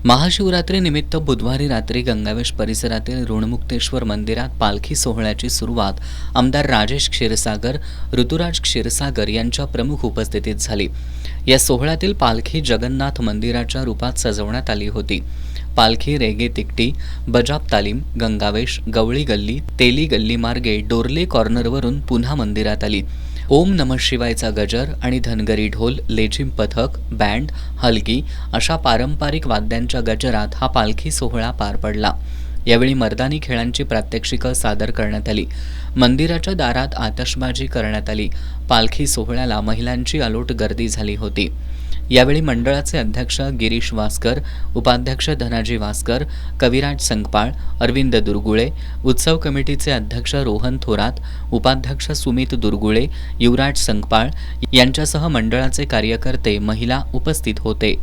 महाशिवरात्रीनिमित्त बुधवारी रात्री गंगावेश परिसरातील ऋणमुक्तेश्वर मंदिरात पालखी सोहळ्याची सुरुवात आमदार राजेश क्षीरसागर, ऋतुराज क्षीरसागर यांच्या प्रमुख उपस्थितीत झाली। या सोहळ्यातील पालखी जगन्नाथ मंदिराच्या रूपात सजवण्यात आली होती। पालखी रेगे तिकटी, बजाब तालीम, गंगावेश, गवळी गल्ली, तेली गल्ली मार्गे डोरले कॉर्नरवरून पुन्हा मंदिरात आली। ओम नमः शिवायचा गजर आणि धनगरी ढोल, लेझिम पथक, बँड, हलगी अशा पारंपरिक वाद्यांच्या गजरात हा पालखी सोहळा पार पडला। यावेळी मर्दानी खेळांची प्रात्यक्षिकं सादर करण्यात आली। मंदिराच्या दारात आतषबाजी करण्यात आली। पालखी सोहळ्याला महिलांची अलोट गर्दी झाली होती। यावेळी मंडळाचे अध्यक्ष गिरीश वासकर, उपाध्यक्ष धनाजी वासकर, कविराज संकपाळ, अरविंद दुर्गुळे, उत्सव कमिटीचे अध्यक्ष रोहन थोरात, उपाध्यक्ष सुमित दुर्गुळे, युवराज संकपाळ यांच्यासह मंडळाचे कार्यकर्ते, महिला उपस्थित होते।